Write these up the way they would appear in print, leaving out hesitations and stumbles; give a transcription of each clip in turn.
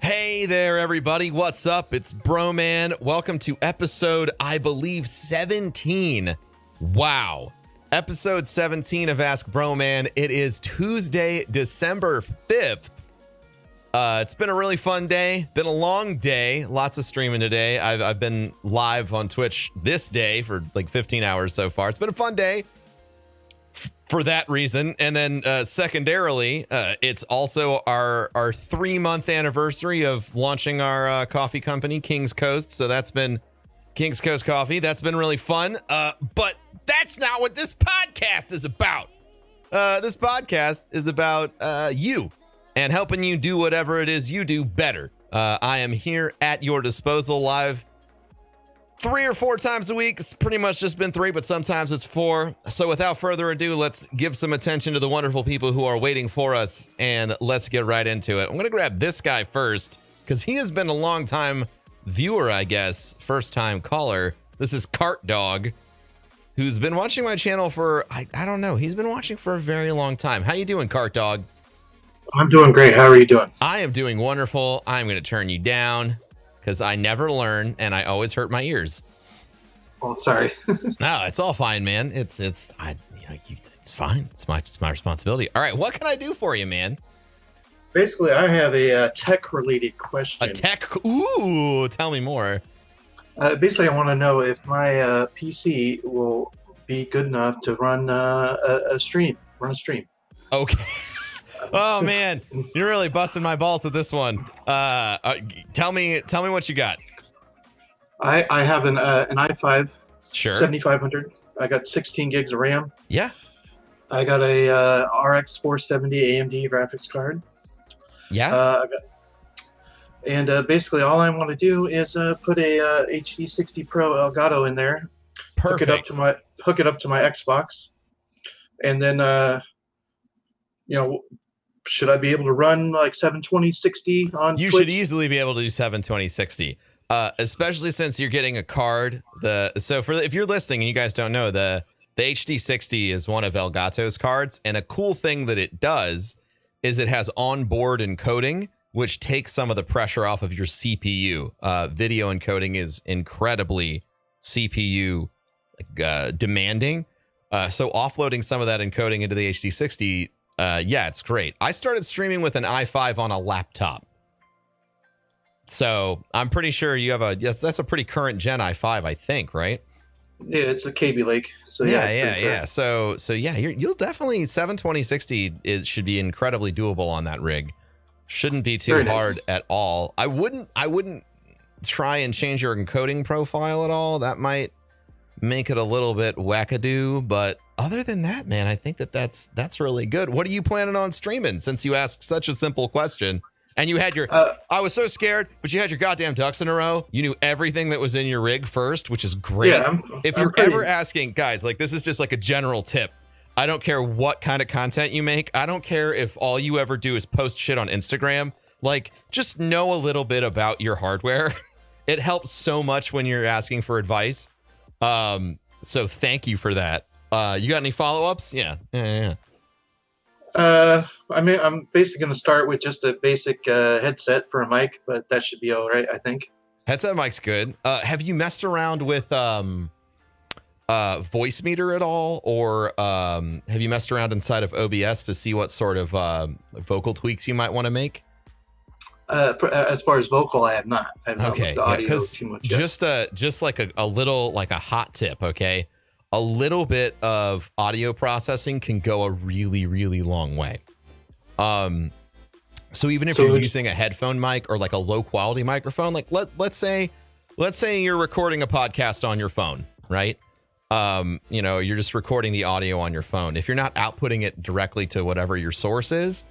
Hey there, everybody. What's up? It's Broman. Welcome to episode, I believe, 17. Wow. Episode 17 of Ask Broman. It is Tuesday, December 5th. It's been a really fun day. Been a long day. Lots of streaming today. I've been live on Twitch this day for like 15 hours so far. It's been a fun day for that reason. And then secondarily, it's also our 3-month anniversary of launching our coffee company, King's Coast. So that's been King's Coast Coffee. That's been really fun. But that's not what this podcast is about. This podcast is about you and helping you do whatever it is you do better. I am here at your disposal live 3 or 4 times a week. It's pretty much just been 3, but sometimes it's 4. So without further ado, let's give some attention to the wonderful people who are waiting for us, and let's get right into it. I'm going to grab this guy first because he has been a long time viewer, I guess, first time caller. This is Cart Dog, who's been watching my channel for, I don't know, he's been watching for a very long time. How you doing, Cart Dog? I'm doing great. How are you doing? I am doing wonderful. I'm going to turn you down because I never learn and I always hurt my ears. Oh, sorry. No, it's all fine, man. It's fine. It's my responsibility. All right, what can I do for you, man? Basically, I have a tech-related question. A tech? Ooh, tell me more. Basically, I want to know if my PC will be good enough to run a stream. Okay. Oh man, you're really busting my balls with this one. Tell me what you got. I have an i5 Sure. 7500. I got 16 gigs of RAM. Yeah. I got a RX 470 AMD graphics card. Yeah. Basically, all I want to do is put a HD60 Pro Elgato in there. Perfect. Hook it up to my Xbox, and then should I be able to run like 720/60 on You Twitch? should easily be able to do 720/60, especially since you're getting a card. If you're listening and you guys don't know, the HD60 is one of Elgato's cards, and a cool thing that it does is it has onboard encoding, which takes some of the pressure off of your CPU. Video encoding is incredibly CPU demanding, so offloading some of that encoding into the HD60. It's great. I started streaming with an i5 on a laptop. So I'm pretty sure you have that's a pretty current gen i5, I think, right? Yeah, it's a KB Lake. So yeah. So you'll definitely 720/60. It should be incredibly doable on that rig. Shouldn't be too hard at all. I wouldn't try and change your encoding profile at all. That might make it a little bit wackadoo, but other than that, man, I think that's really good. What are you planning on streaming since you asked such a simple question? And you had your, I was so scared, but you had your goddamn ducks in a row. You knew everything that was in your rig first, which is great. Yeah, if you're ever asking, guys, like this is just like a general tip. I don't care what kind of content you make. I don't care if all you ever do is post shit on Instagram. Like, just know a little bit about your hardware. It helps so much when you're asking for advice. So thank you for that. You got any follow-ups? Yeah. I mean, I'm basically going to start with just a basic headset for a mic, but that should be all right, I think. Headset mic's good. Have you messed around with voice meter at all, or have you messed around inside of OBS to see what sort of vocal tweaks you might want to make? As far as vocal, I have not. I have not looked at audio too much yet. Just like a little, like a hot tip, okay? A little bit of audio processing can go a really, really long way. So even if you're using a headphone mic or like a low quality microphone, like let's say you're recording a podcast on your phone, right? You're just recording the audio on your phone. If you're not outputting it directly to whatever your source is,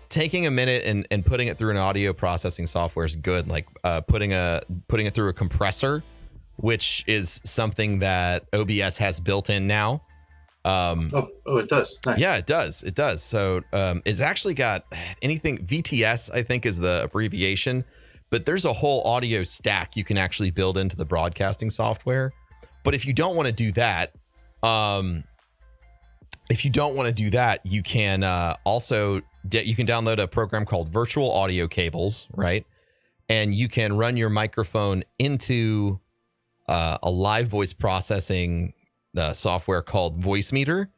taking a minute and putting it through an audio processing software is good. Like putting it through a compressor, which is something that OBS has built in now. It does. Nice. Yeah, it does. So it's actually got anything VTS, I think, is the abbreviation, but there's a whole audio stack you can actually build into the broadcasting software. But if you don't want to do that, you can also you can download a program called Virtual Audio Cables, right? and you can run your microphone into a live voice processing software called Voicemeeter,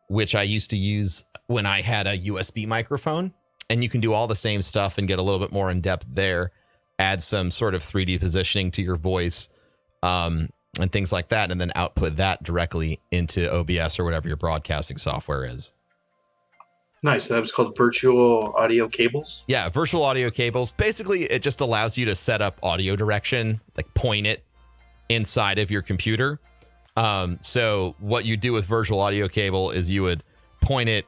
which I used to use when I had a USB microphone. And you can do all the same stuff and get a little bit more in depth there, add some sort of 3D positioning to your voice, and things like that, and then output that directly into OBS or whatever your broadcasting software is. Nice. That was called virtual audio cables. Yeah, virtual audio cables. Basically, it just allows you to set up audio direction, like point it inside of your computer. So what you do with virtual audio cable is you would point it,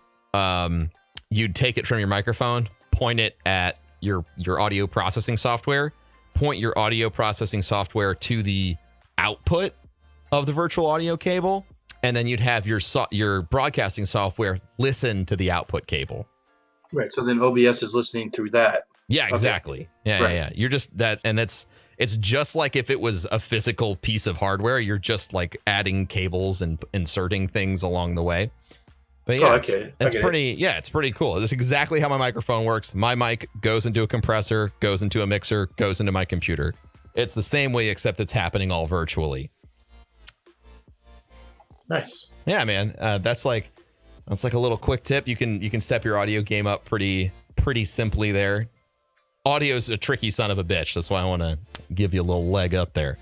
you'd take it from your microphone, point it at your audio processing software, point your audio processing software to the output of the virtual audio cable, and then you'd have your broadcasting software listen to the output cable. Right. So then OBS is listening through that. Yeah, exactly. Okay. Yeah. You're just that, and it's just like if it was a physical piece of hardware. You're just like adding cables and inserting things along the way. But yeah, it's pretty. Yeah, it's pretty cool. This is exactly how my microphone works. My mic goes into a compressor, goes into a mixer, goes into my computer. It's the same way, except it's happening all virtually. Nice. Yeah, man. That's like a little quick tip. You can step your audio game up pretty simply there. Audio's a tricky son of a bitch. That's why I want to give you a little leg up there.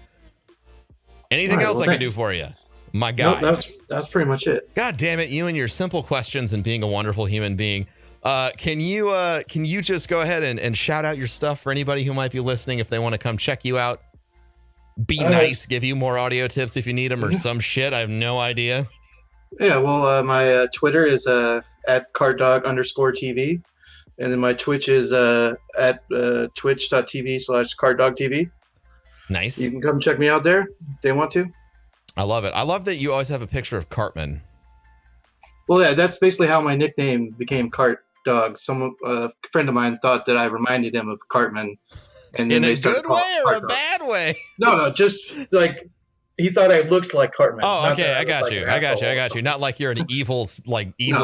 Anything else I can do for you? My guy. No, that's pretty much it. God damn it, you and your simple questions and being a wonderful human being. Can you just go ahead and shout out your stuff for anybody who might be listening if they want to come check you out? Be nice, give you more audio tips if you need them or some shit. I have no idea. Yeah, well, my Twitter is at carddog_TV. And then my Twitch is at twitch.tv/carddogtv. Nice. You can come check me out there if they want to. I love it. I love that you always have a picture of Cartman. Well, yeah, that's basically how my nickname became Cart Dog. Some friend of mine thought that I reminded him of Cartman. And then in a good way or a bad way? No, just like he thought I looked like Cartman. Oh, okay, I got you. I got you. Not like you're an evil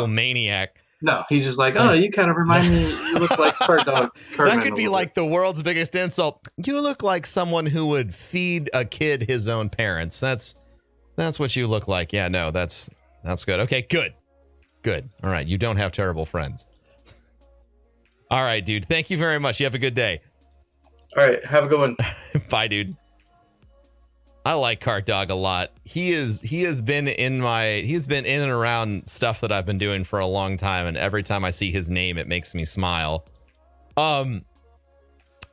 maniac. No, he's just like, oh, you kind of remind me. You look like Cart Dog. That could be like the world's biggest insult. You look like someone who would feed a kid his own parents. That's what you look like. Yeah, no, that's good. Okay, good. All right, you don't have terrible friends. All right, dude. Thank you very much. You have a good day. All right, have a good one. Bye, dude. I like Cart Dog a lot. He's been in and around stuff that I've been doing for a long time, and every time I see his name, it makes me smile.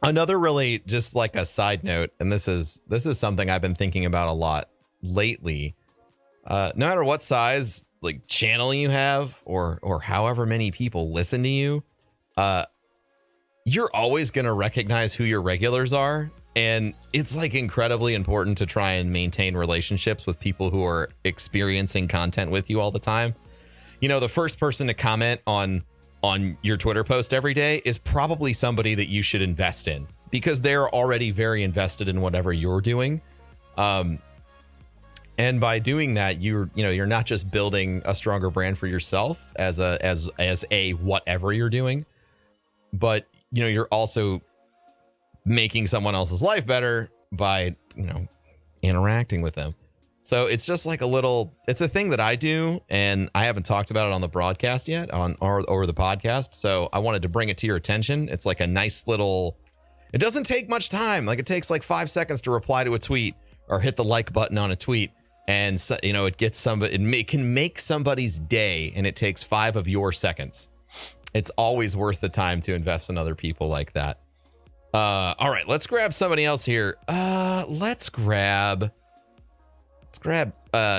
Another really just like a side note, and this is something I've been thinking about a lot lately. No matter what size like channel you have, or however many people listen to you, you're always gonna recognize who your regulars are. And it's like incredibly important to try and maintain relationships with people who are experiencing content with you all the time. You know, the first person to comment on your Twitter post every day is probably somebody that you should invest in, because they're already very invested in whatever you're doing. And by doing that, you're not just building a stronger brand for yourself as a whatever you're doing, but you're also making someone else's life better by, interacting with them. So it's just like it's a thing that I do, and I haven't talked about it on the broadcast yet or over the podcast. So I wanted to bring it to your attention. It's like a nice little, it doesn't take much time. Like it takes like 5 seconds to reply to a tweet or hit the like button on a tweet. And so, it gets somebody, it can make somebody's day, and it takes 5 of your seconds. It's always worth the time to invest in other people like that. All right, let's grab somebody else here. Let's grab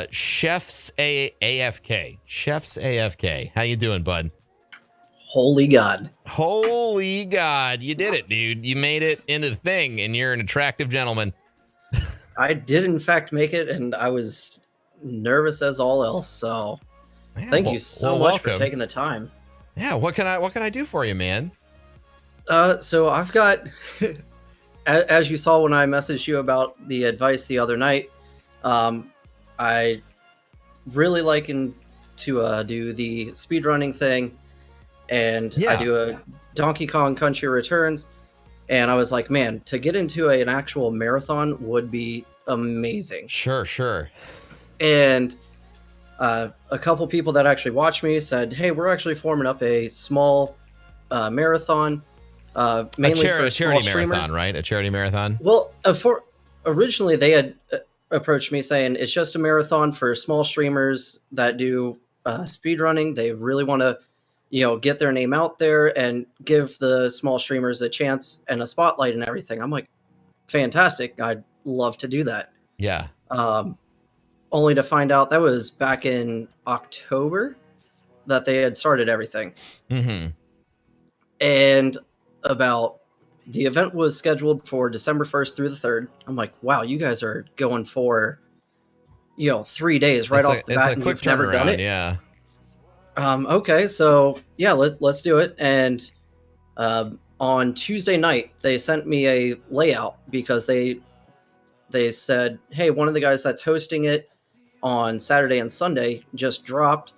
Chef's AFK. Chef's AFK. How you doing, bud? Holy God. Holy God. You did it, dude. You made it into the thing, and you're an attractive gentleman. I did, in fact, make it, and I was nervous as all else, so thank you so much for taking the time. Yeah, what can I do for you, man? So I've got, as you saw when I messaged you about the advice the other night, I really like to do the speedrunning thing, and I do a Donkey Kong Country Returns, And I was like, man, to get into an actual marathon would be amazing. Sure. And a couple people that actually watched me said, hey, we're actually forming up a small marathon, mainly for a charity marathon, right? A charity marathon. Well, originally they had approached me saying it's just a marathon for small streamers that do speed running. They really want to, get their name out there and give the small streamers a chance and a spotlight and everything. I'm like, fantastic. I'd love to do that. Yeah. Only to find out that was back in October that they had started everything. Mm-hmm. And the event was scheduled for December 1st through the 3rd. I'm like, wow, you guys are going for, 3 days right off the bat, and you've never done it. Yeah. Okay, so yeah, let's do it. And on Tuesday night, they sent me a layout because they said, hey, one of the guys that's hosting it on Saturday and Sunday just dropped.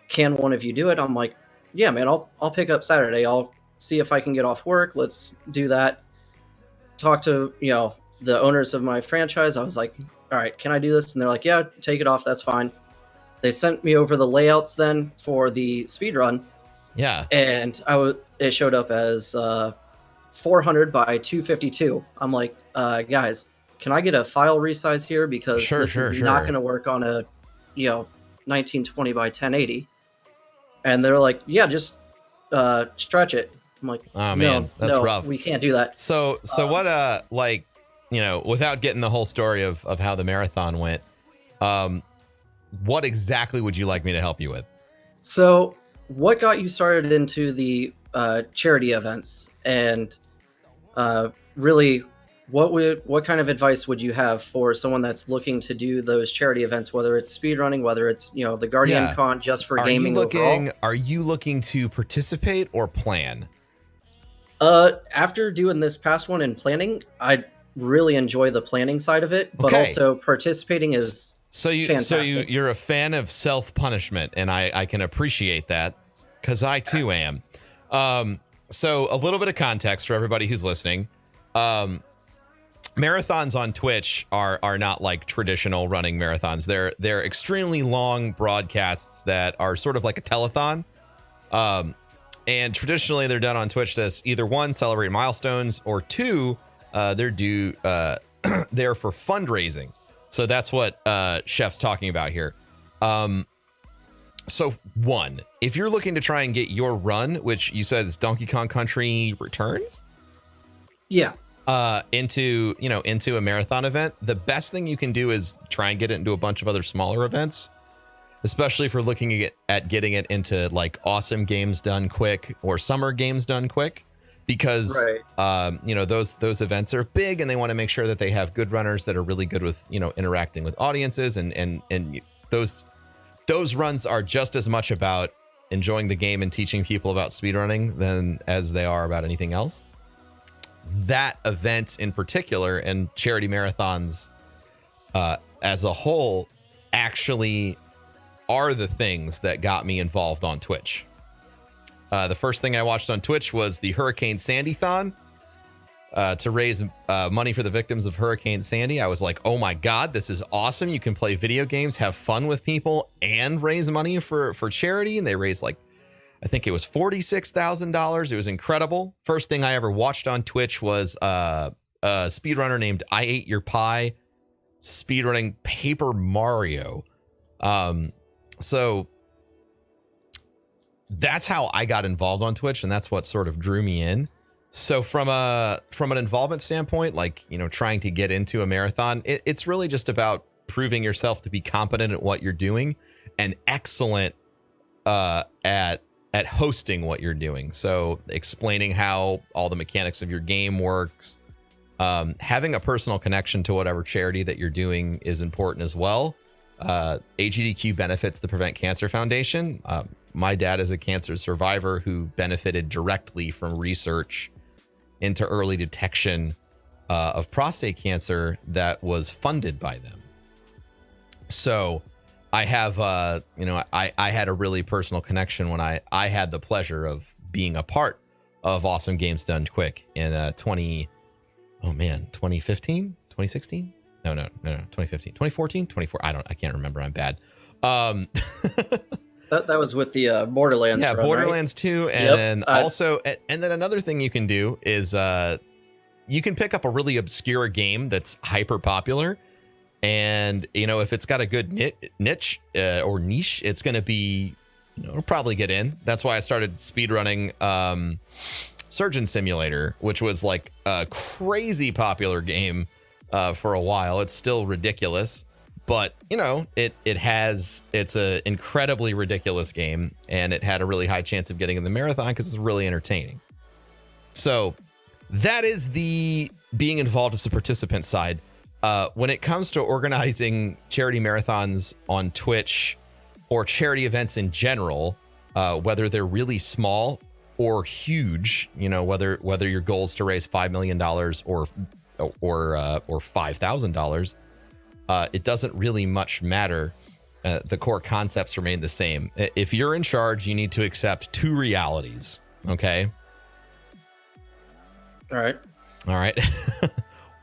Can one of you do it? I'm like, yeah, man, I'll pick up Saturday. I'll see if I can get off work. Let's do that. Talk to, the owners of my franchise. I was like, all right, can I do this? And they're like, yeah, take it off. That's fine. They sent me over the layouts then for the speed run. Yeah. And it showed up as 400 by 252. I'm like, guys, can I get a file resize here? Because this is not going to work on a, 1920 by 1080. And they're like, yeah, just stretch it. I'm like, oh man, that's rough. We can't do that. So what, without getting the whole story of how the marathon went, what exactly would you like me to help you with? So what got you started into the charity events, and really what kind of advice would you have for someone that's looking to do those charity events, whether it's speedrunning, whether it's, the Guardian Con just for gaming overall? Are you looking to participate or plan? After doing this past one and planning, I really enjoy the planning side of it, but also participating is fantastic. So you're a fan of self-punishment, and I can appreciate that, because I too am. So a little bit of context for everybody who's listening. Marathons on Twitch are not like traditional running marathons. They're extremely long broadcasts that are sort of like a telethon. And traditionally they're done on Twitch to either one, celebrate milestones, or two, they're there for fundraising. So that's what Chef's talking about here. So one, if you're looking to try and get your run, which you said is Donkey Kong Country Returns, yeah, into a marathon event, the best thing you can do is try and get it into a bunch of other smaller events, especially if we're looking at getting it into like awesome games done quick or summer games done quick, because those events are big and they want to make sure that they have good runners that are really good with interacting with audiences, and those runs are just as much about enjoying the game and teaching people about speedrunning as they are about anything else. That event in particular, and charity marathons as a whole, actually are the things that got me involved on Twitch. The first thing I watched on Twitch was the Hurricane Sandy-thon to raise money for the victims of Hurricane Sandy. I was like, oh my God, this is awesome. You can play video games, have fun with people, and raise money for charity. And they raised I think it was $46,000. It was incredible. First thing I ever watched on Twitch was a speedrunner named I Ate Your Pie speedrunning Paper Mario. So that's how I got involved on Twitch, and that's what sort of drew me in. So from an involvement standpoint, trying to get into a marathon, it's really just about proving yourself to be competent at what you're doing and excellent at hosting what you're doing. So explaining how all the mechanics of your game works, having a personal connection to whatever charity that you're doing is important as well. AGDQ benefits the Prevent Cancer Foundation. My dad is a cancer survivor who benefited directly from research into early detection of prostate cancer that was funded by them. So I have, I had a really personal connection when I had the pleasure of being a part of awesome games done quick in 2015, 2016. No, 2015, 2014, 24. I can't remember. I'm bad. That was with the Borderlands. Yeah, run, Borderlands right? 2, and then also, and then another thing you can do is you can pick up a really obscure game that's hyper popular, and if it's got a good niche or niche, it's going to be it'll probably get in. That's why I started speedrunning Surgeon Simulator, which was like a crazy popular game for a while. It's still ridiculous. But, it's an incredibly ridiculous game, and it had a really high chance of getting in the marathon because it's really entertaining. So that is the being involved as a participant side. When it comes to organizing charity marathons on Twitch or charity events in general, whether they're really small or huge, whether your goal is to raise $5 million or $5,000, it doesn't really much matter. The core concepts remain the same. If you're in charge, you need to accept two realities. Okay. All right.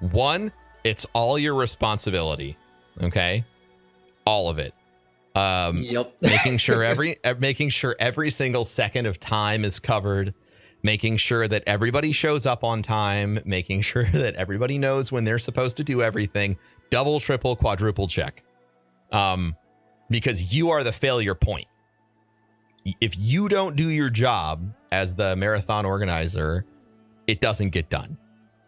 One, it's all your responsibility. Okay. All of it. Yep. making sure every single second of time is covered, making sure that everybody shows up on time, making sure that everybody knows when they're supposed to do everything. Double, triple, quadruple check. Because you are the failure point. If you don't do your job as the marathon organizer, it doesn't get done.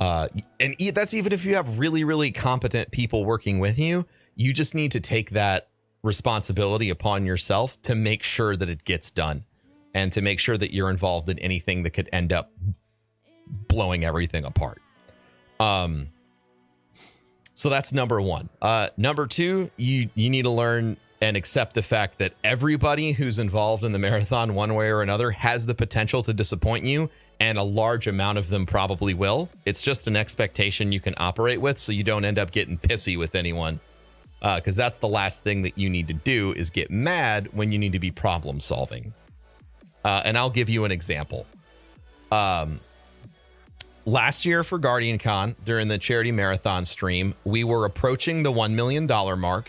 And that's even if you have really, really competent people working with you. You just need to take that responsibility upon yourself to make sure that it gets done and to make sure that you're involved in anything that could end up blowing everything apart. So that's number one. Number two, you need to learn and accept the fact that everybody who's involved in the marathon one way or another has the potential to disappoint you, and a large amount of them probably will. It's just an expectation you can operate with so you don't end up getting pissy with anyone, because that's the last thing that you need to do is get mad when you need to be problem solving. And I'll give you an example. Last year for GuardianCon, during the charity marathon stream, we were approaching the $1 million mark,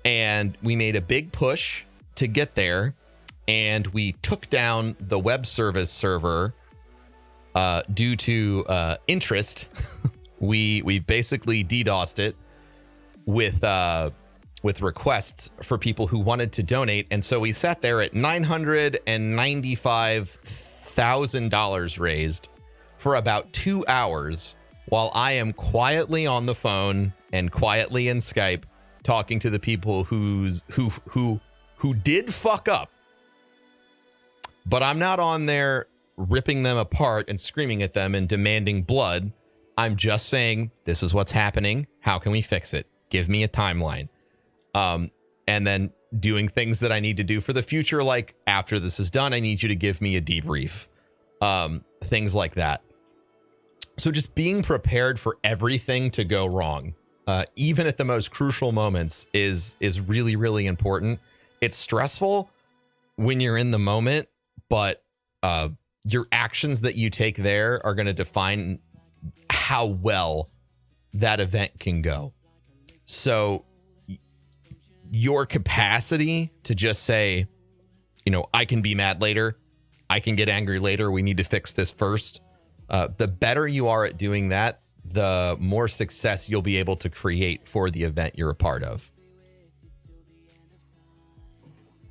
and we made a big push to get there, and we took down the web service server due to interest. We basically DDoSed it with requests for people who wanted to donate, and so we sat there at $995,000 raised for about 2 hours while I am quietly on the phone and quietly in Skype talking to the people who did fuck up. But I'm not on there ripping them apart and screaming at them and demanding blood. I'm just saying, this is what's happening. How can we fix it? Give me a timeline. And then doing things that I need to do for the future, like after this is done, I need you to give me a debrief. Things like that. So just being prepared for everything to go wrong, even at the most crucial moments, is really, really important. It's stressful when you're in the moment, but your actions that you take there are going to define how well that event can go. So your capacity to just say, I can be mad later, I can get angry later, we need to fix this first. The better you are at doing that, the more success you'll be able to create for the event you're a part of.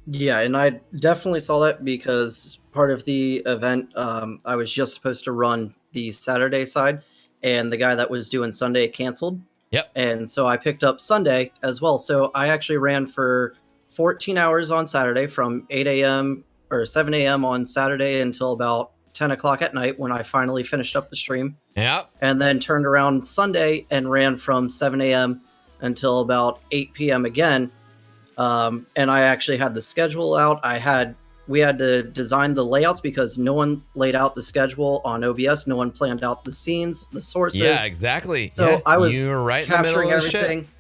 Yeah, and I definitely saw that because part of the event, I was just supposed to run the Saturday side, and the guy that was doing Sunday canceled. Yep. And so I picked up Sunday as well. So I actually ran for 14 hours on Saturday from 8 a.m. or 7 a.m. on Saturday until about 10 o'clock at night when I finally finished up the stream. Yep. And then turned around Sunday and ran from 7 a.m. until about 8 p.m. again. And I actually had the schedule out. We had to design the layouts because no one laid out the schedule on OBS. No one planned out the scenes, the sources. Yeah, exactly. So yeah, I was you were right capturing in the middle of everything. shit.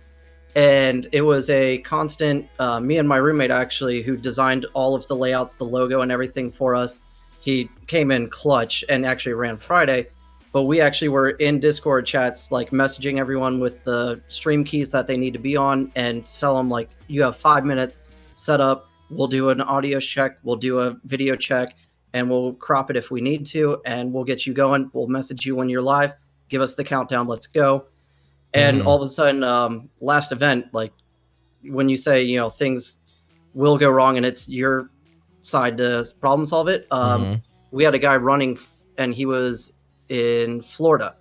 And it was a constant, me and my roommate actually, who designed all of the layouts, the logo and everything for us. He came in clutch and actually ran Friday. But we actually were in Discord chats, like messaging everyone with the stream keys that they need to be on, and tell them like, you have 5 minutes, set up. We'll do an audio check, we'll do a video check, and we'll crop it if we need to, and we'll get you going. We'll message you when you're live. Give us the countdown. Let's go. And all of a sudden, last event, like when you say, you know, things will go wrong and it's your side to problem solve it. We had a guy running and he was in Florida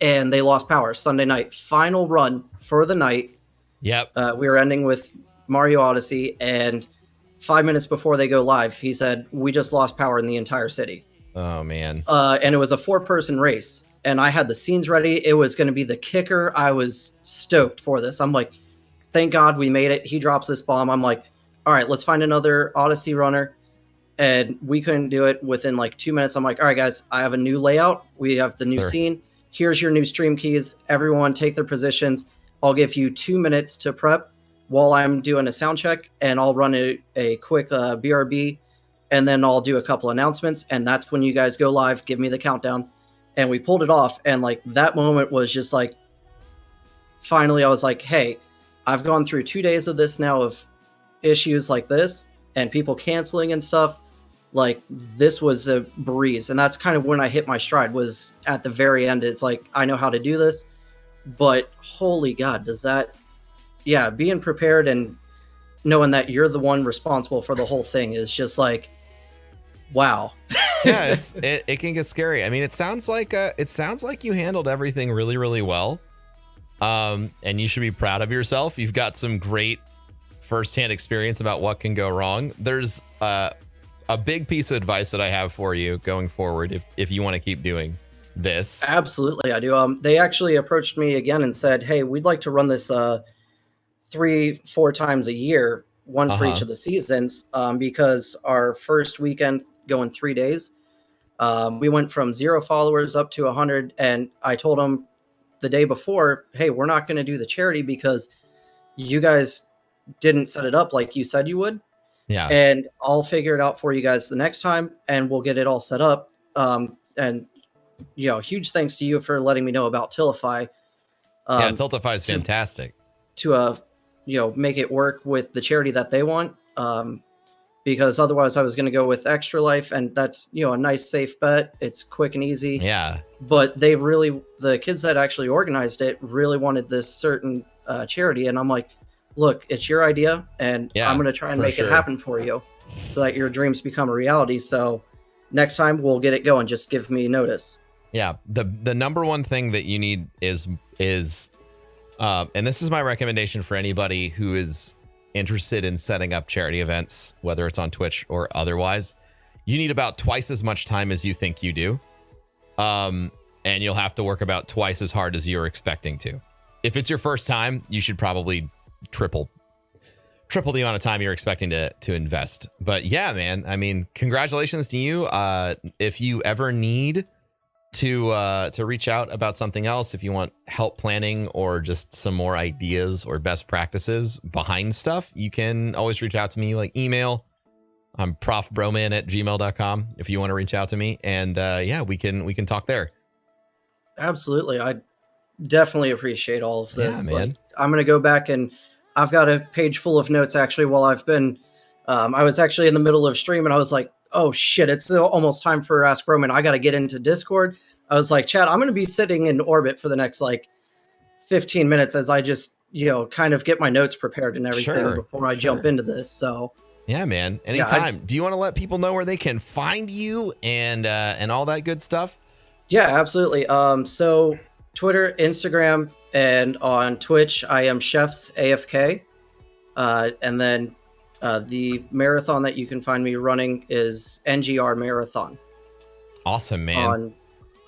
and they lost power Sunday night. Final run for the night. Yep. We were ending with Mario Odyssey, and 5 minutes before they go live, he said, we just lost power in the entire city. Oh, man. And it was a 4-person race. And I had the scenes ready. It was going to be the kicker. I was stoked for this. I'm like, thank God we made it. He drops this bomb. I'm like, all right, let's find another Odyssey runner. And we couldn't do it within like 2 minutes. I'm like, all right, guys, I have a new layout. We have the new scene. Here's your new stream keys. Everyone take their positions. I'll give you 2 minutes to prep while I'm doing a sound check. And I'll run a quick BRB. And then I'll do a couple announcements. And that's when you guys go live. Give me the countdown. And we pulled it off. And like that moment was just like, finally, I was like, hey, I've gone through 2 days of this now of issues like this and people canceling and stuff. Like this was a breeze. And that's kind of when I hit my stride, was at the very end. It's like, I know how to do this, but holy God, does that, being prepared and knowing that you're the one responsible for the whole thing is just like, wow. Yeah, it can get scary. I mean, it sounds like you handled everything really, really well. And you should be proud of yourself. You've got some great firsthand experience about what can go wrong. There's a big piece of advice that I have for you going forward if you want to keep doing this. Absolutely, I do. They actually approached me again and said, hey, we'd like to run this 3-4 times a year, one for each of the seasons, because our first weekend going 3 days, we went from 0 followers up to 100. And I told them the day before, hey, we're not going to do the charity because you guys didn't set it up like you said you would. Yeah. And I'll figure it out for you guys the next time and we'll get it all set up. And, you know, huge thanks to you for letting me know about Tiltify. Tiltify is fantastic. To make it work with the charity that they want. Because otherwise I was going to go with Extra Life, and that's, a nice safe bet. It's quick and easy. Yeah. But the kids that actually organized it really wanted this certain charity. And I'm like, look, it's your idea and I'm going to try and make it happen for you so that your dreams become a reality. So next time we'll get it going. Just give me notice. Yeah. The number one thing that you need is and this is my recommendation for anybody who is interested in setting up charity events, whether it's on Twitch or otherwise. You need about twice as much time as you think you do. And you'll have to work about twice as hard as you're expecting to. If it's your first time, you should probably triple the amount of time you're expecting to invest. But yeah, man, I mean, congratulations to you. If you ever need to reach out about something else, if you want help planning or just some more ideas or best practices behind stuff, you can always reach out to me, like email. I'm profbroman@gmail.com if you want to reach out to me. And we can talk there. Absolutely. I definitely appreciate all of this. Yeah, man. Like, I'm going to go back and I've got a page full of notes actually while I've been, I was actually in the middle of stream and I was like, oh shit, it's almost time for Ask Broman. I got to get into Discord. I was like, Chad, I'm going to be sitting in orbit for the next 15 minutes as I just, kind of get my notes prepared and everything before I jump into this. So yeah, man, anytime. Do you want to let people know where they can find you and all that good stuff? Yeah, absolutely. So Twitter, Instagram, and on Twitch, I am Chefs AFK. And then the marathon that you can find me running is NGR Marathon. Awesome, man. On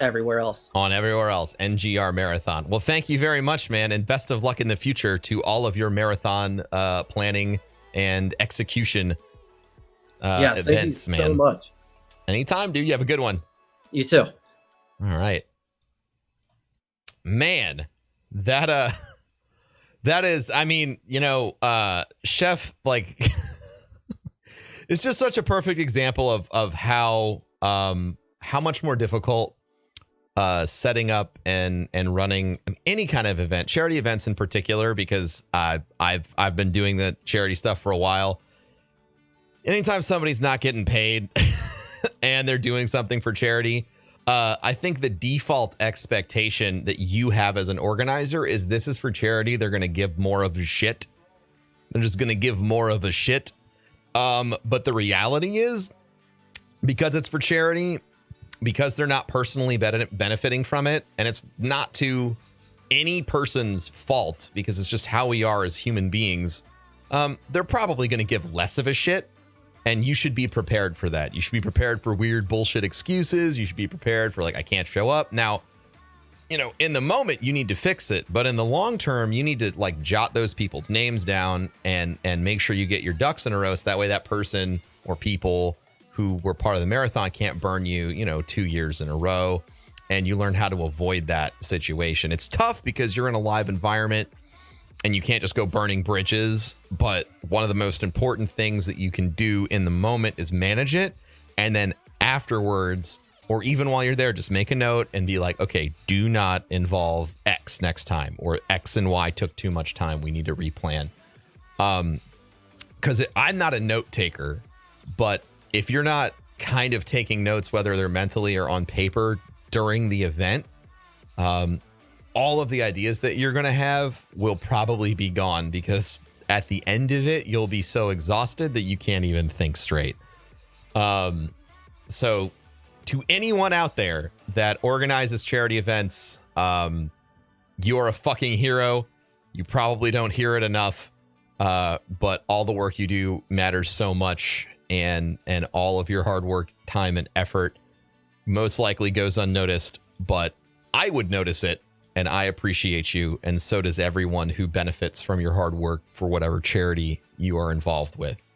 everywhere else. NGR Marathon. Well, thank you very much, man. And best of luck in the future to all of your marathon planning and execution events, man. Thank you so much. Anytime, dude. You have a good one. You too. All right. Man, that is, I mean, Chef, like, it's just such a perfect example of how how much more difficult setting up and running any kind of event, charity events in particular, because I've been doing the charity stuff for a while. Anytime somebody's not getting paid and they're doing something for charity, I think the default expectation that you have as an organizer is this is for charity. They're going to give more of a shit. They're just going to give more of a shit. But the reality is, because it's for charity, because they're not personally benefiting from it, and it's not to any person's fault because it's just how we are as human beings, they're probably going to give less of a shit. And you should be prepared for that. You should be prepared for weird bullshit excuses. You should be prepared for like, I can't show up. Now, you know, in the moment you need to fix it, but in the long term, you need to like jot those people's names down and make sure you get your ducks in a row. So that way that person or people who were part of the marathon can't burn you, 2 years in a row, and you learn how to avoid that situation. It's tough because you're in a live environment and you can't just go burning bridges. But one of the most important things that you can do in the moment is manage it. And then afterwards, or even while you're there, just make a note and be like, okay, do not involve X next time, or X and Y took too much time. We need to replan. Because I'm not a note taker, but if you're not kind of taking notes, whether they're mentally or on paper during the event, all of the ideas that you're going to have will probably be gone, because at the end of it, you'll be so exhausted that you can't even think straight. So to anyone out there that organizes charity events, you're a fucking hero. You probably don't hear it enough, but all the work you do matters so much, and all of your hard work, time, and effort most likely goes unnoticed, but I would notice it. And I appreciate you, and so does everyone who benefits from your hard work for whatever charity you are involved with.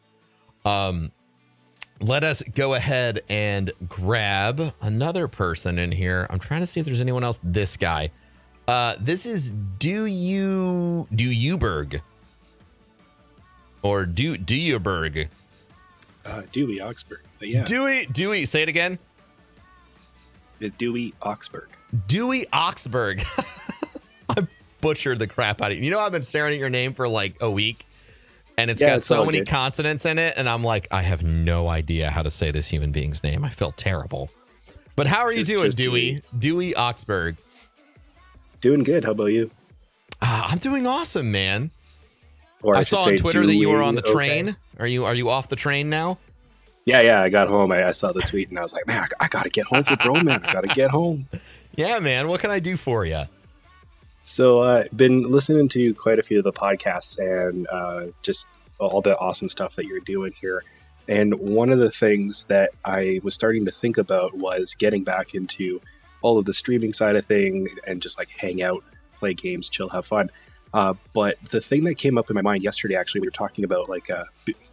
Let us go ahead and grab another person in here. I'm trying to see if there's anyone else. This guy. This is EdEUUt or EdEUUt. Dewey Oxburg. But yeah. Dewey. Say it again. Dewey Oxburg. Dewey Oxburg. I butchered the crap out of you. I've been staring at your name for like a week, and it's got so many consonants in it, and I'm like, I have no idea how to say this human being's name. I feel terrible. But how are you doing, Dewey? Dewey Oxburg. Doing good. How about you? I'm doing awesome, man. Or I saw on Twitter that you were on the train. Okay. Are you off the train now? Yeah. I got home. I saw the tweet, and I was like, man, I got to get home for Broman. I got to get home. Yeah, man. What can I do for you? So I've been listening to quite a few of the podcasts and just all the awesome stuff that you're doing here. And one of the things that I was starting to think about was getting back into all of the streaming side of thing and just like hang out, play games, chill, have fun. But the thing that came up in my mind yesterday, actually, we were talking about like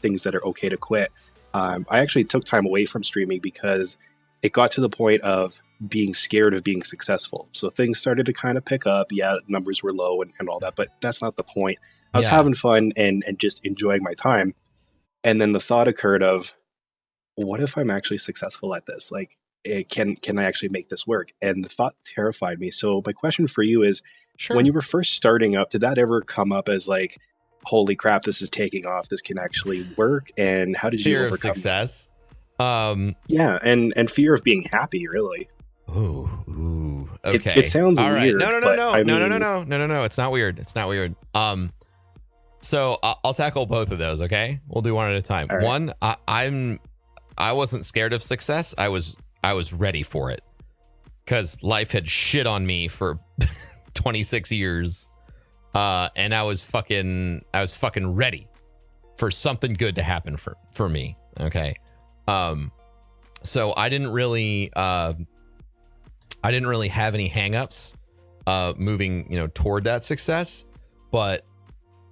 things that are okay to quit. I actually took time away from streaming because it got to the point of being scared of being successful. So things started to kind of pick up. Yeah, numbers were low and all that, but that's not the point. I was having fun and just enjoying my time. And then the thought occurred of, what if I'm actually successful at this? Like, can I actually make this work? And the thought terrified me. So my question for you is, when you were first starting up, did that ever come up as like, holy crap, this is taking off, this can actually work? And how did you overcome success? Yeah, and fear of being happy, really. Ooh, okay. It sounds all right. weird. No. It's not weird. It's not weird. So I'll tackle both of those. Okay, we'll do one at a time. All right. One, I wasn't scared of success. I was ready for it, because life had shit on me for 26 years, and I was fucking ready for something good to happen for me. Okay. So I didn't really have any hangups, moving, toward that success. But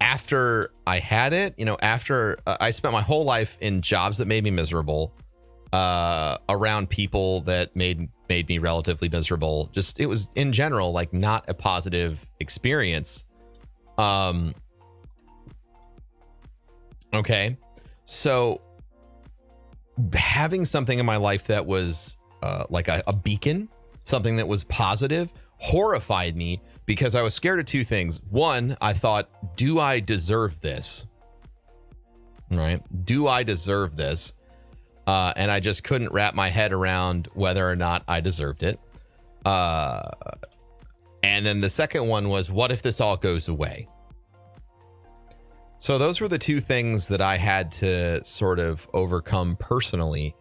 after I had it, after I spent my whole life in jobs that made me miserable, around people that made me relatively miserable. Just, it was in general, like, not a positive experience. Okay. So having something in my life that was like a beacon, something that was positive, horrified me because I was scared of two things. One, I thought, do I deserve this? Right? Do I deserve this? And I just couldn't wrap my head around whether or not I deserved it. And then the second one was, what if this all goes away? So those were the two things that I had to sort of overcome personally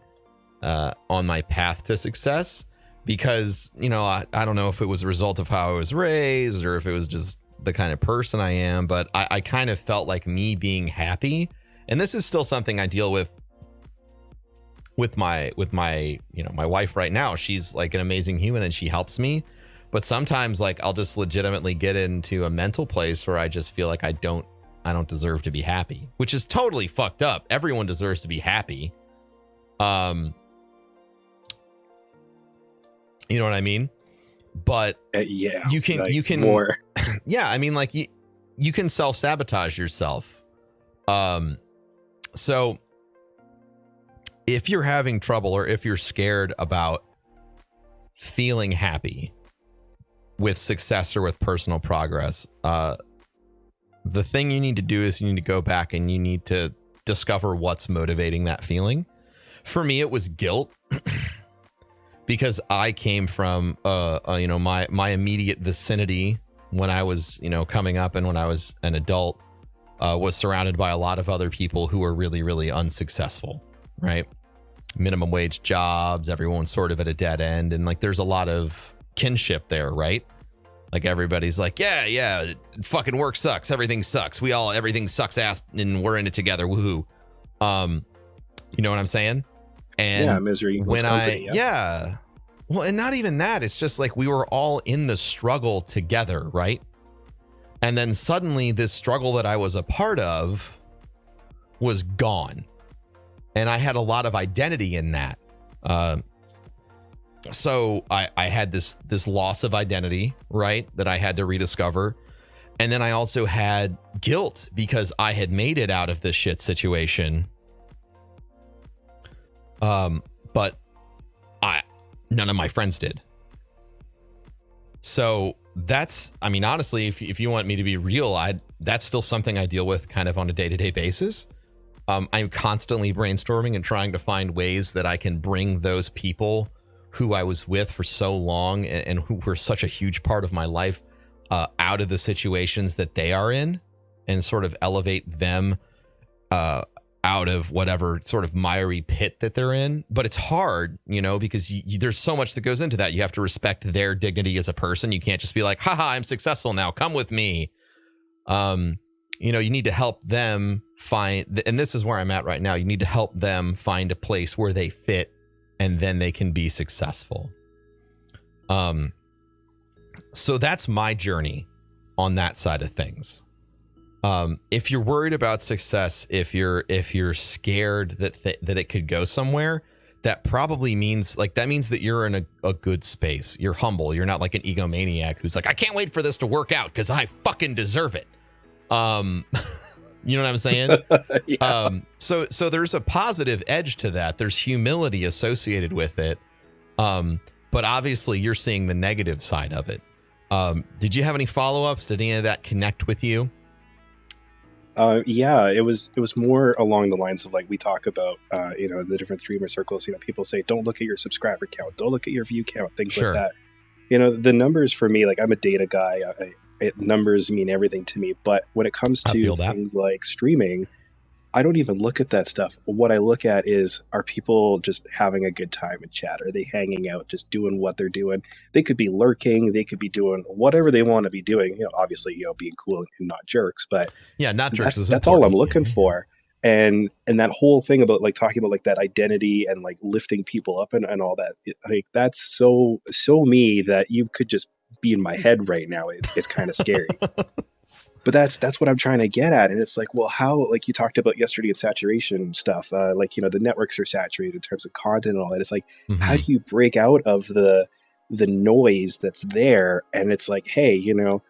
on my path to success, because, you know, I don't know if it was a result of how I was raised or if it was just the kind of person I am, but I kind of felt like me being happy. And this is still something I deal with my, you know, my wife right now. She's like an amazing human and she helps me. But sometimes like I'll just legitimately get into a mental place where I just feel like I don't deserve to be happy, which is totally fucked up. Everyone deserves to be happy. You know what I mean? But yeah, you can more. Yeah, I mean, like you can self-sabotage yourself. So if you're having trouble or if you're scared about feeling happy with success or with personal progress, the thing you need to do is you need to go back and you need to discover what's motivating that feeling. For me, it was guilt because I came from, you know, my immediate vicinity when I was, you know, coming up and when I was an adult, was surrounded by a lot of other people who were really, really unsuccessful, right? Minimum wage jobs, everyone's sort of at a dead end. And like, there's a lot of kinship there, right? Like everybody's like, yeah, fucking work sucks. Everything sucks. Everything sucks ass and we're in it together. Woohoo. You know what I'm saying? And yeah, misery. When yeah. Well, and not even that. It's just like we were all in the struggle together, right? And then suddenly this struggle that I was a part of was gone. And I had a lot of identity in that. So I had this loss of identity, right, that I had to rediscover. And then I also had guilt because I had made it out of this shit situation. But none of my friends did. So that's, I mean, honestly, if you want me to be real, that's still something I deal with kind of on a day-to-day basis. I'm constantly brainstorming and trying to find ways that I can bring those people who I was with for so long and who were such a huge part of my life out of the situations that they are in and sort of elevate them out of whatever sort of miry pit that they're in. But it's hard, you know, because there's so much that goes into that. You have to respect their dignity as a person. You can't just be like, haha, I'm successful now, come with me. You know, you need to help them find, and this is where I'm at right now. You need to help them find a place where they fit and then they can be successful. So that's my journey on that side of things. If you're worried about success, if you're scared that it could go somewhere, that probably means that you're in a good space. You're humble. You're not like an egomaniac who's like, I can't wait for this to work out because I fucking deserve it. You know what I'm saying? Yeah. So there's a positive edge to that. There's humility associated with it. But obviously you're seeing the negative side of it. Did you have any follow-ups? Did any of that connect with you? Yeah, it was more along the lines of like we talk about, you know, the different streamer circles. You know, people say, don't look at your subscriber count, don't look at your view count, things like that. You know, the numbers for me, like I'm a data guy. Numbers mean everything to me. But when it comes to things like streaming, I don't even look at that stuff. What I look at is, are people just having a good time in chat? Are they hanging out, just doing what they're doing? They could be lurking. They could be doing whatever they want to be doing. You know, obviously, you know, being cool and not jerks. But yeah, not jerks. That's all I'm looking for. And that whole thing about like talking about like that identity and like lifting people up and all that, like that's so me that you could just be in my head right now. It's kind of scary. But that's what I'm trying to get at. And it's like, well, how, like you talked about yesterday in saturation stuff, like, you know, the networks are saturated in terms of content and all that. It's like, how do you break out of the noise that's there? And it's like, hey, you know,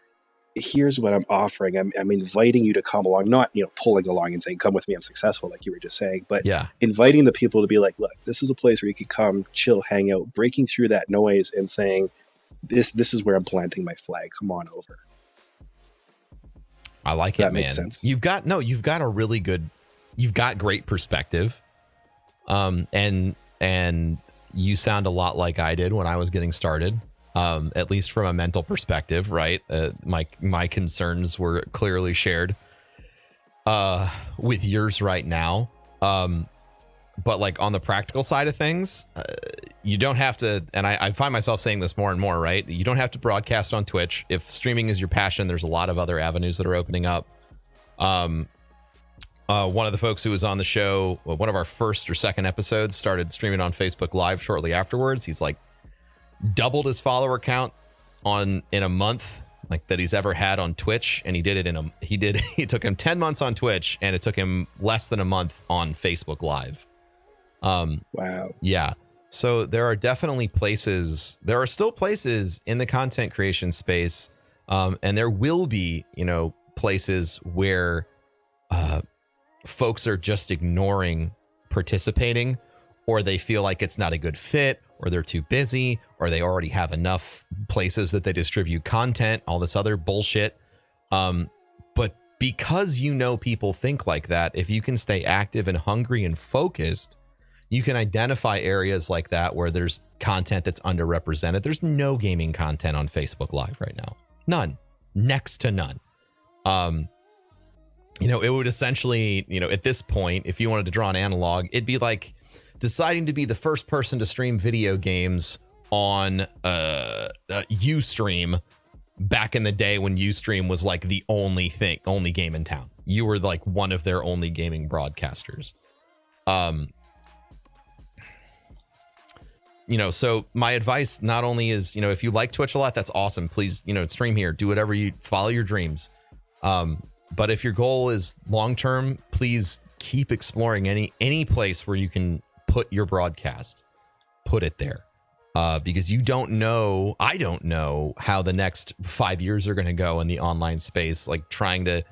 here's what I'm offering. I'm inviting you to come along, not, pulling along and saying, come with me, I'm successful, like you were just saying, but Yeah. inviting the people to be like, look, this is a place where you can come, chill, hang out, breaking through that noise and saying, this is where I'm planting my flag. Come on over. I like That it, man. makes sense. You've got great perspective. And you sound a lot like I did when I was getting started. At least from a mental perspective, right? My concerns were clearly shared with yours right now. But like on the practical side of things, you don't have to, and I find myself saying this more and more, right? You don't have to broadcast on Twitch. If streaming is your passion, there's a lot of other avenues that are opening up. One of the folks who was on the show, one of our first or second episodes, started streaming on Facebook Live shortly afterwards. He's like doubled his follower count in a month, like that he's ever had on Twitch, and he did it it took him 10 months on Twitch, and it took him less than a month on Facebook Live. Wow. Yeah. So there are definitely there are still places in the content creation space, and there will be, places where folks are just ignoring participating, or they feel like it's not a good fit, or they're too busy, or they already have enough places that they distribute content, all this other bullshit. But because people think like that, if you can stay active and hungry and focused, you can identify areas like that where there's content that's underrepresented. There's no gaming content on Facebook Live right now. None. Next to none. It would essentially, at this point, if you wanted to draw an analog, it'd be like deciding to be the first person to stream video games on Ustream back in the day when Ustream was like the only game in town. You were like one of their only gaming broadcasters. So my advice not only is, if you like Twitch a lot, that's awesome. Please, stream here, do whatever follow your dreams. But if your goal is long-term, please keep exploring any place where you can put your broadcast, put it there. Because I don't know how the next 5 years are going to go in the online space. Like trying to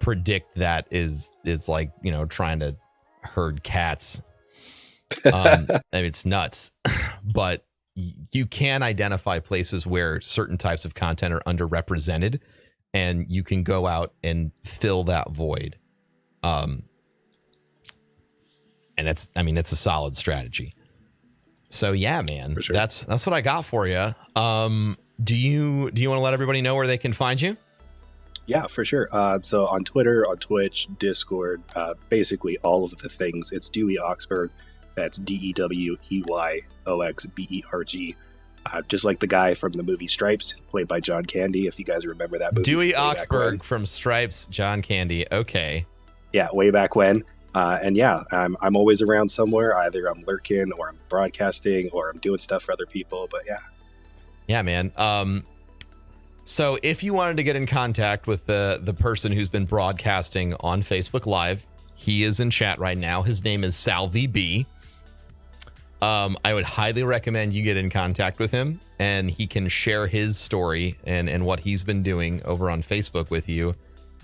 predict that is like, trying to herd cats. It's nuts, but you can identify places where certain types of content are underrepresented, and you can go out and fill that void. And it's a solid strategy. So yeah, man, sure. That's what I got for you. Do you want to let everybody know where they can find you? Yeah, for sure. So on Twitter, on Twitch, Discord, basically all of the things. It's Dewey Oxberg. That's DEWEYOXBERG. Just like the guy from the movie Stripes, played by John Candy, if you guys remember that movie. Dewey Oxberg from Stripes, John Candy. Okay. Yeah, way back when. And yeah, I'm always around somewhere. Either I'm lurking, or I'm broadcasting, or I'm doing stuff for other people. But yeah. Yeah, man. So if you wanted to get in contact with the person who's been broadcasting on Facebook Live, he is in chat right now. His name is Salvi B. I would highly recommend you get in contact with him, and he can share his story and what he's been doing over on Facebook with you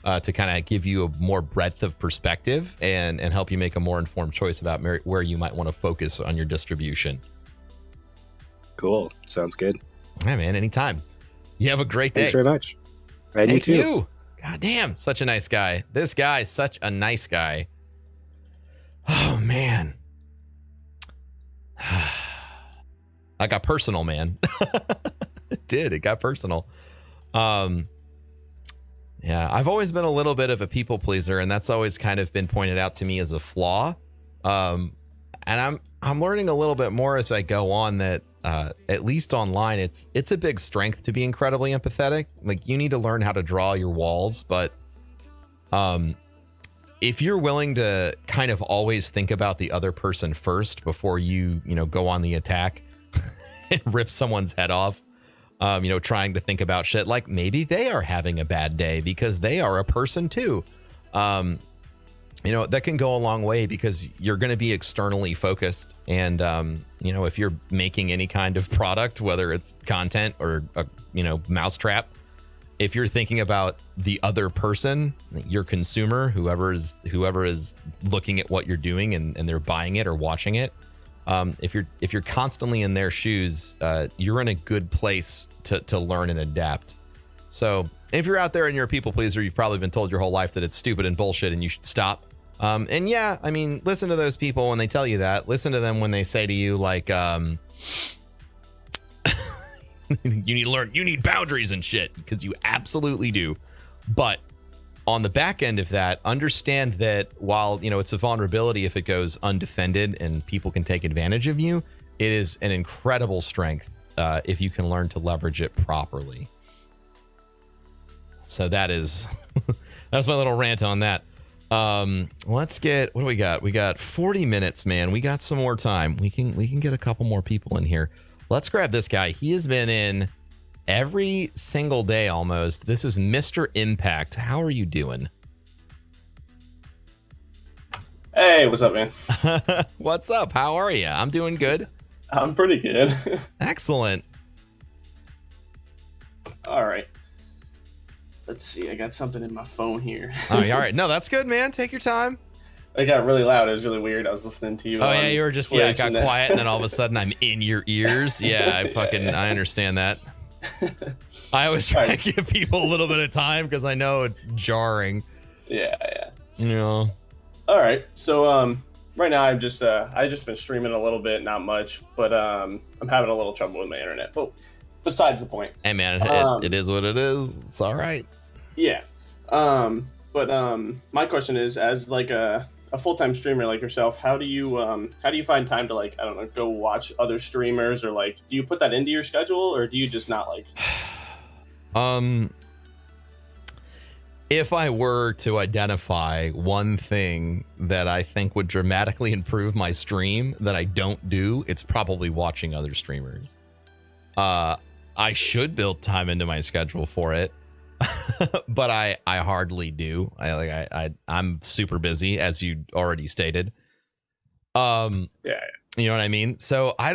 to kind of give you a more breadth of perspective and help you make a more informed choice about where you might want to focus on your distribution. Cool. Sounds good. Yeah, man. Anytime. You have a great day. Thanks very much. And Thank you too. you. God damn, such a nice guy. This guy is such a nice guy. Oh, man. I got personal, man. It did. It got personal. Yeah, I've always been a little bit of a people pleaser, and that's always kind of been pointed out to me as a flaw. And I'm learning a little bit more as I go on that at least online, it's a big strength to be incredibly empathetic. Like, you need to learn how to draw your walls, but if you're willing to kind of always think about the other person first before you go on the attack and rip someone's head off, trying to think about shit like maybe they are having a bad day because they are a person too. That can go a long way because you're going to be externally focused. And, if you're making any kind of product, whether it's content or, mousetrap, if you're thinking about the other person, your consumer, whoever is looking at what you're doing and they're buying it or watching it, if you're constantly in their shoes, you're in a good place to learn and adapt. So if you're out there and you're a people pleaser, you've probably been told your whole life that it's stupid and bullshit and you should stop. And yeah, I mean, listen to those people when they tell you that. Listen to them when they say to you, like, you need to learn, you need boundaries and shit, because you absolutely do. But on the back end of that, understand that while, it's a vulnerability if it goes undefended and people can take advantage of you, it is an incredible strength if you can learn to leverage it properly. So that's my little rant on that. Let's get, what do we got? We got 40 minutes, man. We got some more time. We can get a couple more people in here. Let's grab this guy. He has been in every single day almost. This is Mr. Impact. How are you doing? Hey, what's up, man? What's up? How are you? I'm doing good. I'm pretty good. Excellent. All right. Let's see. I got something in my phone here. All right. No, that's good, man. Take your time. It got really loud. It was really weird. I was listening to you. Oh, yeah, you were just, it got quiet, and then all of a sudden I'm in your ears. Yeah, I understand that. I always try to give people a little bit of time because I know it's jarring. Yeah. All right. So, right now I've just been streaming a little bit, not much, but I'm having a little trouble with my internet. But besides the point. Hey, man, it is what it is. It's all right. Yeah. But my question is, as like a full-time streamer like yourself, how do you find time to, like, I don't know, go watch other streamers, or like, do you put that into your schedule, or do you just not like? If I were to identify one thing that I think would dramatically improve my stream that I don't do, it's probably watching other streamers. I should build time into my schedule for it. But I hardly do. I'm super busy, as you already stated. Yeah. You know what I mean? So I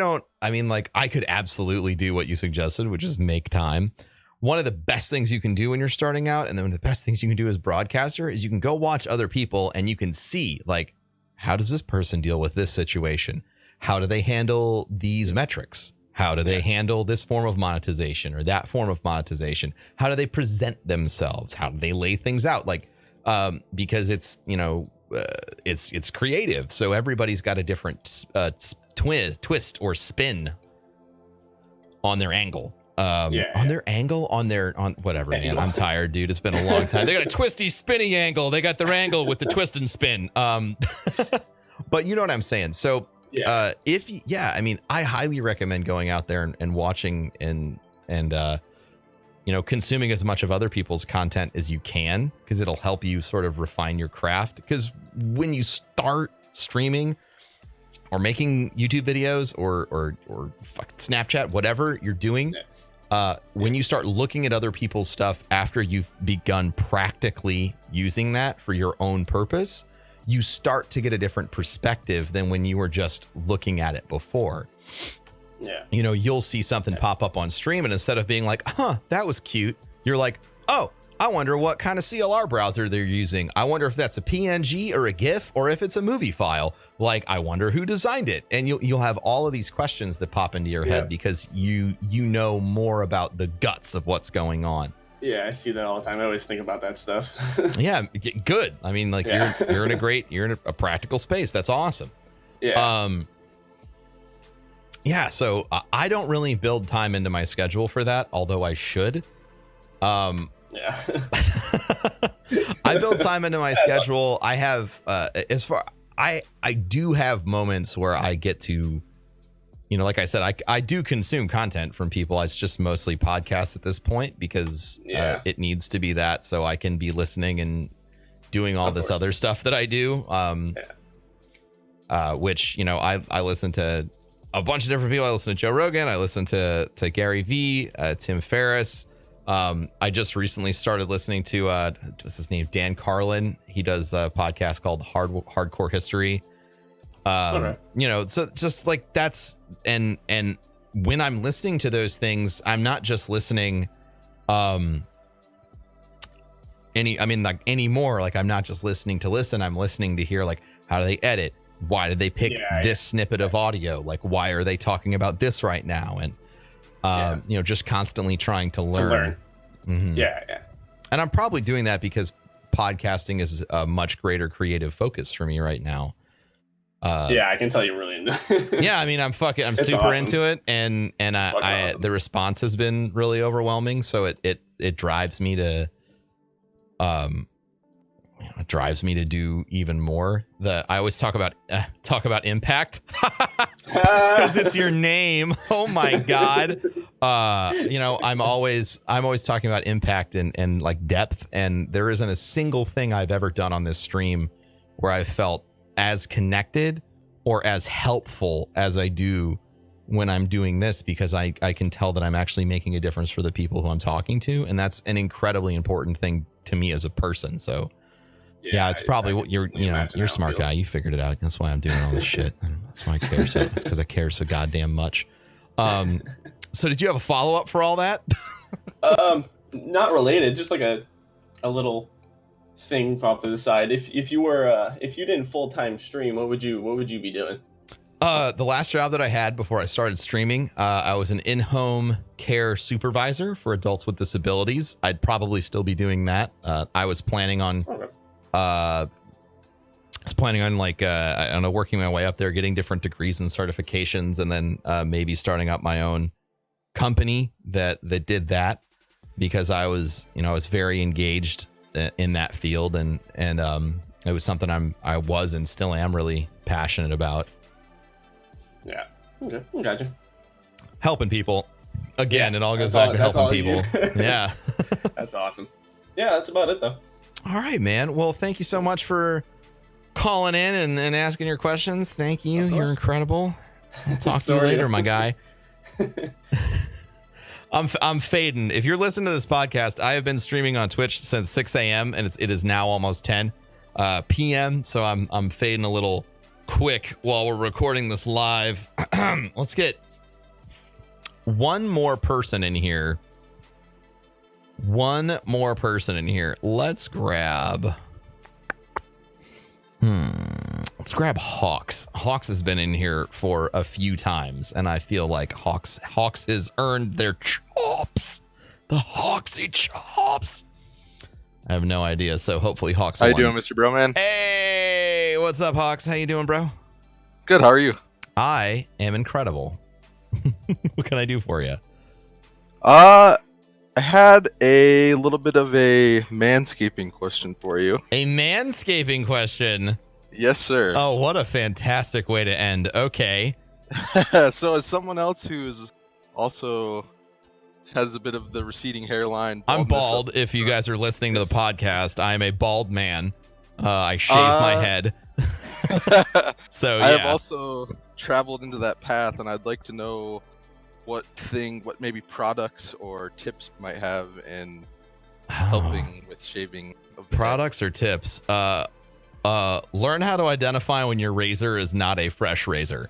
could absolutely do what you suggested, which is make time. One of the best things you can do when you're starting out, and then one of the best things you can do as a broadcaster, is you can go watch other people and you can see, like, how does this person deal with this situation? How do they handle these metrics? How do they handle this form of monetization or that form of monetization? How do they present themselves? How do they lay things out? Like, because it's, it's creative. So everybody's got a different twist or spin on their angle. On whatever, man. I'm tired, dude. It's been a long time. They got a twisty, spinny angle. They got their angle with the twist and spin. But you know what I'm saying? So, yeah. I highly recommend going out there and watching and consuming as much of other people's content as you can, because it'll help you sort of refine your craft. Because when you start streaming or making YouTube videos or Snapchat, whatever you're doing, when you start looking at other people's stuff after you've begun practically using that for your own purpose, you start to get a different perspective than when you were just looking at it before. Yeah. You'll see something pop up on stream, and instead of being like, that was cute, you're like, oh, I wonder what kind of CLR browser they're using. I wonder if that's a PNG or a GIF, or if it's a movie file. Like, I wonder who designed it. And you'll have all of these questions that pop into your head because you know more about the guts of what's going on. Yeah, I see that all the time. I always think about that stuff. Yeah, good. I mean, like, you're in a practical space. That's awesome. Yeah. So I don't really build time into my schedule for that, although I should. Yeah. I build time into my schedule. I have I do have moments where I get to, like I said, I do consume content from people. It's just mostly podcasts at this point because it needs to be that, so I can be listening and doing all this other stuff that I do. Which, I listen to a bunch of different people. I listen to Joe Rogan. I listen to Gary Vee, Tim Ferriss. I just recently started listening to what's his name, Dan Carlin. He does a podcast called Hardcore History. So just like that's and when I'm listening to those things, I'm not just listening anymore, like I'm not just listening to listen, I'm listening to hear like, how do they edit? Why did they pick this snippet of audio? Like, why are they talking about this right now? And, just constantly trying to learn. Mm-hmm. Yeah. And I'm probably doing that because podcasting is a much greater creative focus for me right now. I can tell you're really into it. Yeah, I mean, I'm super awesome. into it, and Awesome. the response has been really overwhelming. So it drives me to, it drives me to do even more. I always talk about impact because it's your name. Oh my god. I'm always talking about impact and like depth, and there isn't a single thing I've ever done on this stream where I felt as connected or as helpful as I do when I'm doing this, because I can tell that I'm actually making a difference for the people who I'm talking to, and that's an incredibly important thing to me as a person. So yeah, it's probably what you're a smart guy. You figured it out. That's why I'm doing all this shit. That's why I care so. It's because I care so goddamn much. So did you have a follow up for all that? Not related, just like a little thing off to the side. If you didn't full-time stream, what would you be doing? The last job that I had before I started streaming, I was an in-home care supervisor for adults with disabilities. I'd probably still be doing that. I was planning on working my way up there, getting different degrees and certifications, and then maybe starting up my own company that did that, because I was very engaged in that field, and it was something I was and still am really passionate about. Yeah. Okay. Gotcha. Helping people. Again, Yeah, it all goes back to helping you. people. Yeah. That's awesome. Yeah, that's about it though. All right, man. Well, thank you so much for calling in and asking your questions. Thank you. You're incredible. I'll talk to you later, my guy. I'm fading. If you're listening to this podcast, I have been streaming on Twitch since 6 a.m. and it is now almost 10 p.m. So I'm fading a little quick while we're recording this live. Let's get one more person in here. Let's grab Hawks. Hawks has been in here for a few times, and I feel like Hawks has earned their chops. The Hawksy chops. I have no idea, so hopefully Hawks How won. you doing, Mr. Broman? Hey, what's up, Hawks? How you doing, bro? Good, how are you? I am incredible. What can I do for you? I had a little bit of a manscaping question for you. A manscaping question. Yes, sir. Oh, what a fantastic way to end. Okay. So as someone else who's also has a bit of the receding hairline. I'm bald. If you guys are listening to the podcast, I'm a bald man. I shave my head. So yeah. I have also traveled into that path, and I'd like to know what maybe products or tips you might have in helping with shaving of the Products or tips? Learn how to identify when your razor is not a fresh razor.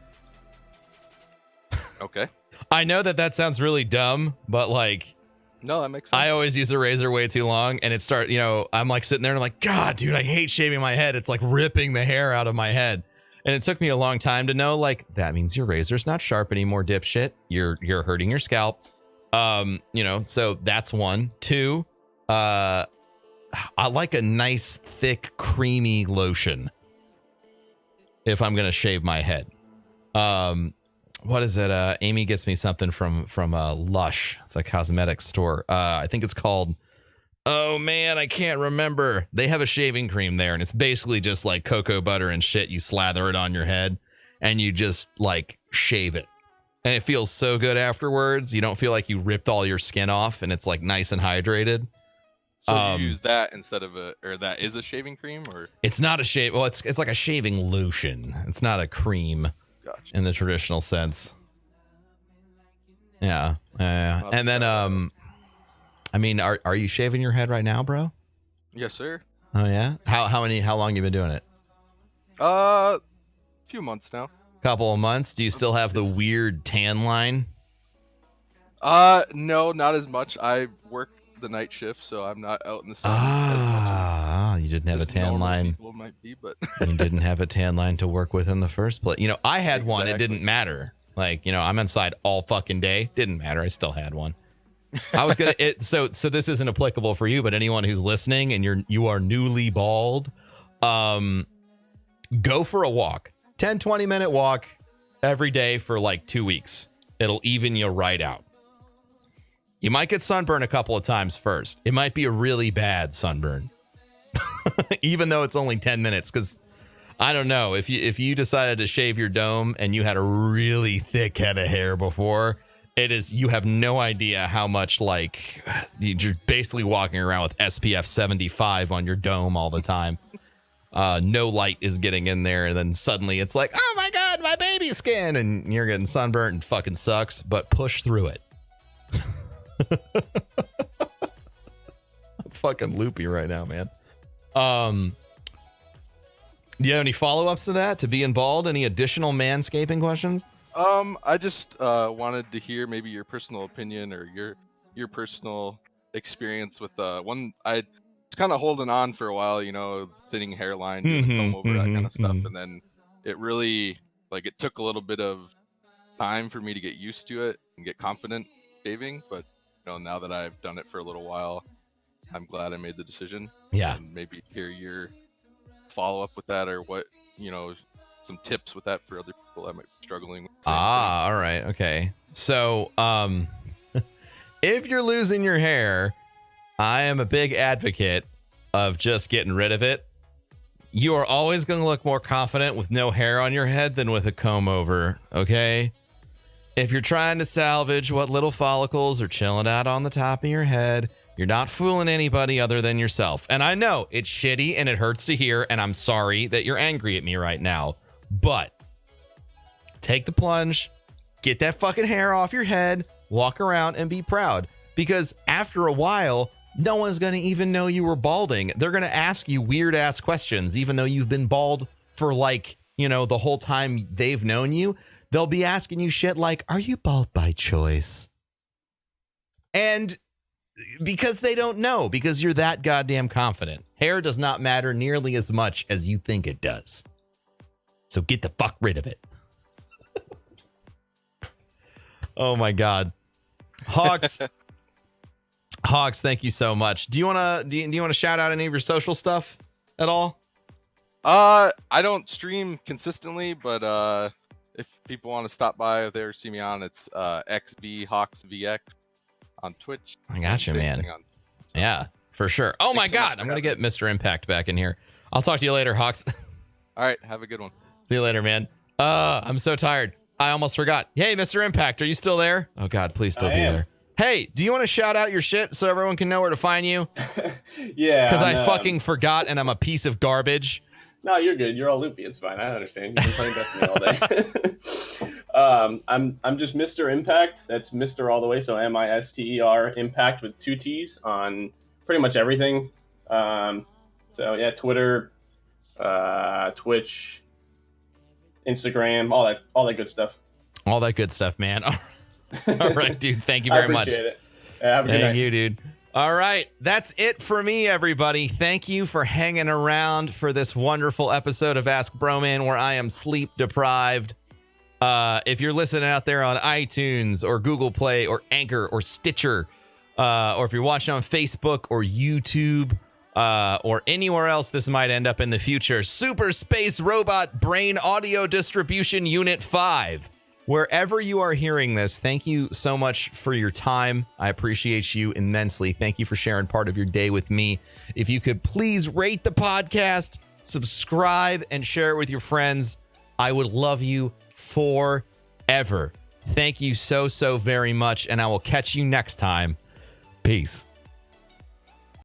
head. Okay. I know that sounds really dumb, but like, No, that makes sense. I always use a razor way too long, and I'm like sitting there and I'm like, God, dude, I hate shaving my head. It's like ripping the hair out of my head. And it took me a long time to know, like, that means your razor's not sharp anymore, dipshit. You're hurting your scalp. So that's one. Two, I like a nice, thick, creamy lotion if I'm gonna shave my head. What is it? Amy gets me something from Lush. It's a cosmetics store. I think it's called, oh man, I can't remember. They have a shaving cream there, and it's basically just like cocoa butter and shit. You slather it on your head and you just like shave it. And it feels so good afterwards. You don't feel like you ripped all your skin off, and it's like nice and hydrated. So you use that instead of that is a shaving cream, or It's not a shave. Well, it's like a shaving lotion. It's not a cream. Gotcha. In the traditional sense. Yeah. And then, I mean, are you shaving your head right now, bro? Yes, sir. Oh yeah. How long you been doing it? A few months now. Couple of months. Do you still have the weird tan line? No, not as much. I work the night shift, so I'm not out in the sun as much as You didn't have a just tan normal line. people might be, but You didn't have a tan line to work with in the first place. You know, I had one. It Exactly. didn't matter. Like, you know, I'm inside all fucking day. Didn't matter. I still had one. I was gonna. So this isn't applicable for you, but anyone who's listening and you are newly bald, go for a walk. 10-20 minute walk every day for like 2 weeks. It'll even you right out. You might get sunburned a couple of times first. It might be a really bad sunburn, even though it's only 10 minutes. Because I don't know, if you decided to shave your dome and you had a really thick head of hair before, you have no idea how much, like, you're basically walking around with SPF 75 on your dome all the time. No light is getting in there, and then suddenly it's like, oh my god, my baby skin, and you're getting sunburnt and fucking sucks, but push through it. I'm fucking loopy right now, man. Do you have any follow-ups to that, to being bald? Any additional manscaping questions? I just wanted to hear maybe your personal opinion or your personal experience with one. I was kind of holding on for a while, you know, thinning hairline, doing the comb over, that kind of stuff, and then it really, like, it took a little bit of time for me to get used to it and get confident shaving, but you know, now that I've done it for a little while, I'm glad I made the decision. Yeah. And maybe hear your follow-up with that, or what, you know, some tips with that for other people that might be struggling with the same thing. All right. Okay. So, if you're losing your hair, I am a big advocate of just getting rid of it. You are always going to look more confident with no hair on your head than with a comb over. Okay. If you're trying to salvage what little follicles are chilling out on the top of your head, you're not fooling anybody other than yourself. And I know it's shitty and it hurts to hear, and I'm sorry that you're angry at me right now, but take the plunge, get that fucking hair off your head, walk around and be proud, because after a while, no one's going to even know you were balding. They're going to ask you weird ass questions, even though you've been bald for, like, you know, the whole time they've known you. They'll be asking you shit like, are you bald by choice? And because they don't know, because you're that goddamn confident. Hair does not matter nearly as much as you think it does. So get the fuck rid of it. Oh my God. Hawks. Hawks, thank you so much. Do you want to shout out any of your social stuff at all? I don't stream consistently, but if people want to stop by there, see me on, it's XVHawksVX on Twitch. I got you, Same man. thing on- Yeah, for sure. Oh my Thanks so much God, for I'm going to having get Mr. Impact back in here. I'll talk to you later, Hawks. All right, have a good one. See you later, man. I'm so tired. I almost forgot. Hey, Mr. Impact, are you still there? Oh God, please still I be am. there. Hey, do you want to shout out your shit so everyone can know where to find you? Yeah. Because I I'm, fucking forgot and I'm a piece of garbage. No, you're good. You're all loopy. It's fine. I understand. You've been playing Destiny all day. I'm just Mr. Impact. That's Mr. all the way. So Mister Impact with 2 T's on pretty much everything. So yeah, Twitter, Twitch, Instagram, all that good stuff. All that good stuff, man. All right, dude. Thank you very much. I appreciate it. Yeah, have a good night. Thank you, dude. All right. That's it for me, everybody. Thank you for hanging around for this wonderful episode of Ask Broman, where I am sleep deprived. If you're listening out there on iTunes or Google Play or Anchor or Stitcher, or if you're watching on Facebook or YouTube, or anywhere else this might end up in the future, Super Space Robot Brain Audio Distribution Unit 5. Wherever you are hearing this, thank you so much for your time. I appreciate you immensely. Thank you for sharing part of your day with me. If you could please rate the podcast, subscribe, and share it with your friends, I would love you forever. Thank you so very much, and I will catch you next time. Peace.